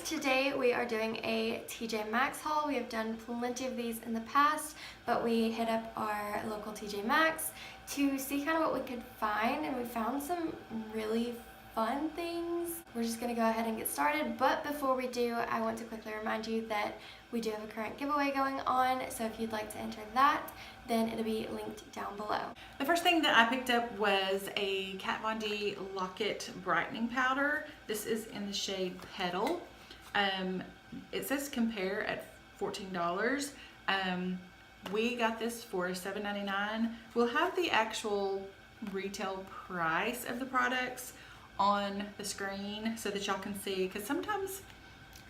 today we are doing a TJ Maxx haul. We have done plenty of these in the past, but we hit up our local TJ Maxx to see kind of what we could find, and we found some really fun things. We're just gonna go ahead and get started, but before we do, I want to quickly remind you that we do have a current giveaway going on, so if you'd like to enter that, then it'll be linked down below. The first thing that I picked up was a Kat Von D Lock-It brightening powder. This is in the shade Petal. It says compare at $14. We got this for $7.99. We'll have the actual retail price of the products on the screen so that y'all can see, because sometimes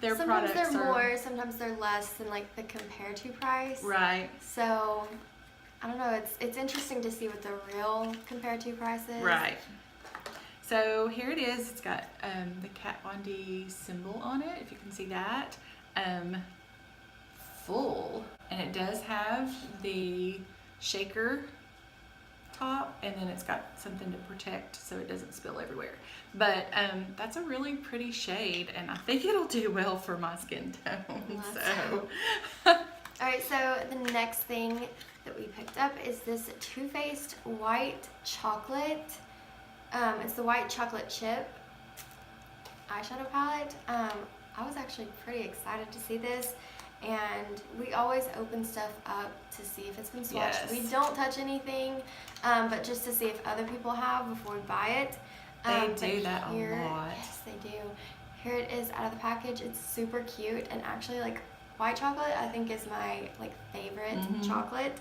their sometimes products they're are more, sometimes they're less than like the compare to price. Right. So I don't know, it's interesting to see what the real compare to price is. Right. So here it is. It's got the Kat Von D symbol on it, if you can see that. Full. And it does have the shaker top, and then it's got something to protect so it doesn't spill everywhere. But that's a really pretty shade, and I think it'll do well for my skin tone. Alright, so the next thing that we picked up is this Too Faced white chocolate. It's the white chocolate chip eyeshadow palette. I was actually pretty excited to see this, and we always open stuff up to see if it's been swatched. Yes. We don't touch anything, but just to see if other people have before we buy it. They do that a lot. Yes, they do. Here it is out of the package. It's super cute, and actually, like, white chocolate I think is my favorite chocolate.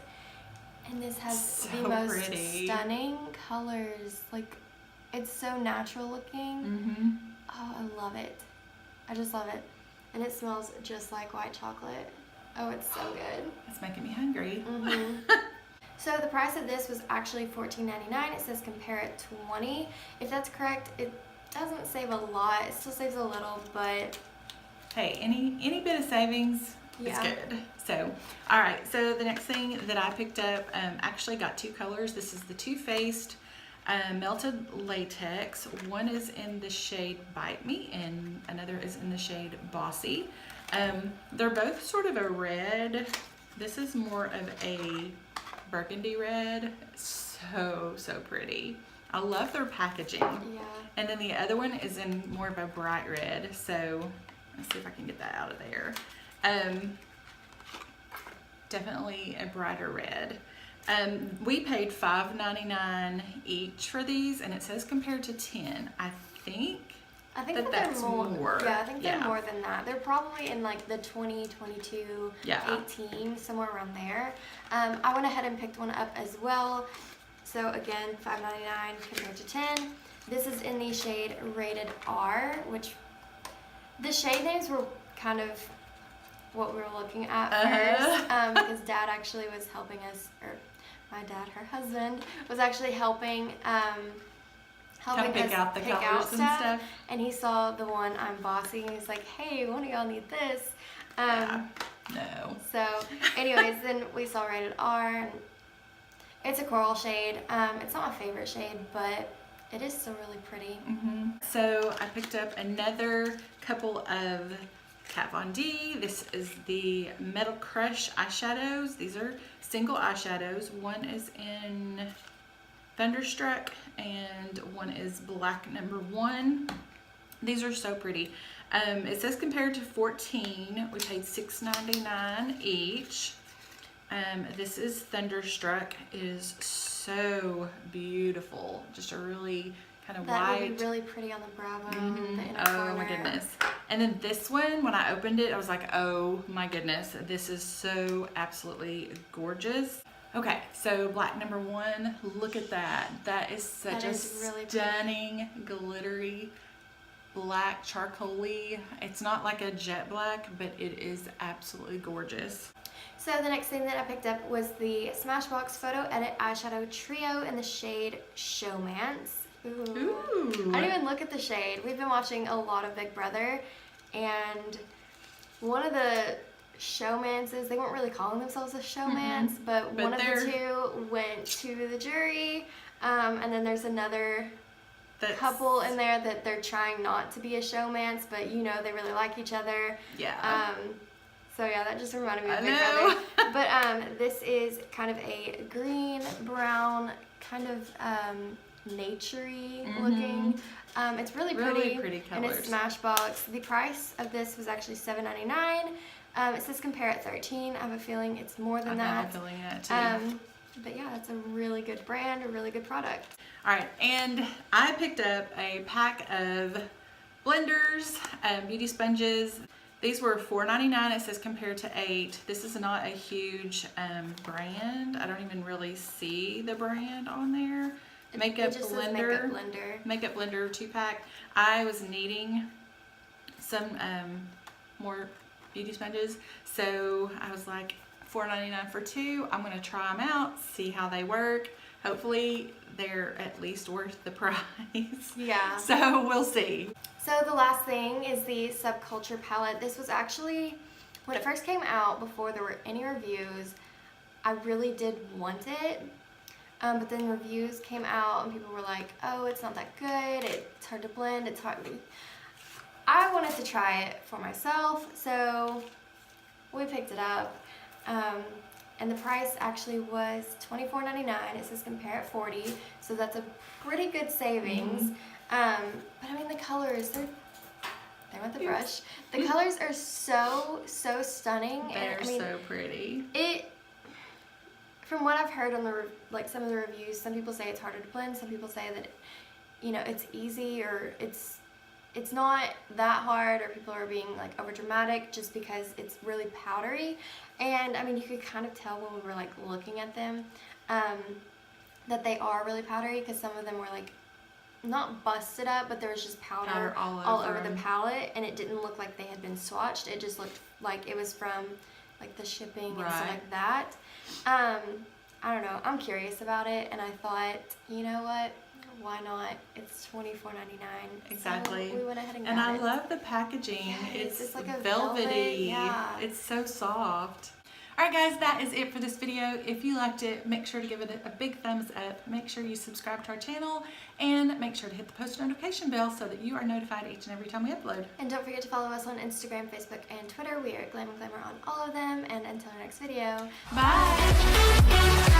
And this has the most stunning colors. Like, it's so natural looking. Oh, I love it. I just love it. And it smells just like white chocolate. Oh, it's so good. It's making me hungry. So the price of this was actually $14.99. It says compare at $20. If that's correct, it doesn't save a lot. It still saves a little, but hey, any bit of savings is good. So, all right. So the next thing that I picked up, actually got two colors. This is the Too Faced melted latex. One is in the shade Bite Me, and another is in the shade Bossy. They're both sort of a red. This is more of a burgundy red. So pretty. I love their packaging. Yeah. And then the other one is in more of a bright red. So let's see if I can get that out of there. Definitely a brighter red. We paid $5.99 each for these, and it says compared to 10. I think that that's more. Yeah, I think they're more than that. They're probably in like the 20, 22, 18, somewhere around there. I went ahead and picked one up as well. So again, $5.99 compared to 10. This is in the shade Rated R, which the shade names were kind of what we were looking at first, because Dad actually was helping us, or my dad, her husband, was actually helping pick out the colors and stuff. And he saw the one I'm Bossy, and he's like, hey, one of y'all need this. No. So anyways, then we saw Rated R, and it's a coral shade. It's not my favorite shade, but it is still really pretty. So I picked up another couple of Kat Von D. This is the Metal Crush eyeshadows. These are single eyeshadows. One is in Thunderstruck and one is Black Number 1. These are so pretty. It says compared to 14. We paid $6.99 each. This is Thunderstruck. It is so beautiful. Just a really kind of white. That would be really pretty on the brow bone. Oh my goodness. And then this one, when I opened it, I was like, oh my goodness, this is so absolutely gorgeous. Okay, so Black Number 1, look at that. That is such a really stunning, glittery, black, charcoal-y. It's not like a jet black, but it is absolutely gorgeous. So the next thing that I picked up was the Smashbox Photo Edit Eyeshadow Trio in the shade Showmance. Ooh. I didn't even look at the shade. We've been watching a lot of Big Brother, and one of the showmances, they weren't really calling themselves a showmance, but one of the two went to the jury, and then there's another couple in there that they're trying not to be a showmance, but you know they really like each other. Yeah. So yeah, that just reminded me of Big Brother. But this is kind of a green, brown, kind of nature-y looking. It's really pretty colors. And it's Smashbox. The price of this was actually $7.99. It says compare at 13. I have a feeling it's more than that. I have a feeling that too. But yeah, it's a really good brand, a really good product. All right, and I picked up a pack of blenders, beauty sponges. These were $4.99. It says compared to 8. This is not a huge brand. I don't even really see the brand on there. Makeup blender. Makeup blender 2-pack. I was needing some more beauty sponges, so I was like, $4.99 for 2. I'm gonna try them out, see how they work. Hopefully they're at least worth the price. Yeah. So we'll see. So the last thing is the Subculture palette. This was actually, when it first came out, before there were any reviews, I really did want it. But then reviews came out and people were like, oh, it's not that good, it's hard to blend, it's hard to... I wanted to try it for myself, so we picked it up. And the price actually was $24.99. It says compare at 40, so that's a pretty good savings. But I mean, the colors, they're with the brush. The colors are so stunning. They're and, I mean, so pretty. From what I've heard on the some of the reviews, some people say it's harder to blend. Some people say that, you know, it's easy, or it's not that hard, or people are being like over dramatic just because it's really powdery. And I mean, you could kind of tell when we were like looking at them that they are really powdery, because some of them were like not busted up, but there was just powder all over the palette, and it didn't look like they had been swatched. It just looked like it was from like the shipping and stuff like that. I don't know, I'm curious about it, and I thought, you know what, why not? It's $24.99. Exactly. So we went ahead and got it. I love the packaging. Yes, it's like a velvety. Yeah. It's so soft. Alright guys, that is it for this video. If you liked it, make sure to give it a big thumbs up. Make sure you subscribe to our channel, and make sure to hit the post notification bell so that you are notified each and every time we upload. And don't forget to follow us on Instagram, Facebook, and Twitter. We are Glam and Glamour on all of them. And until our next video, bye!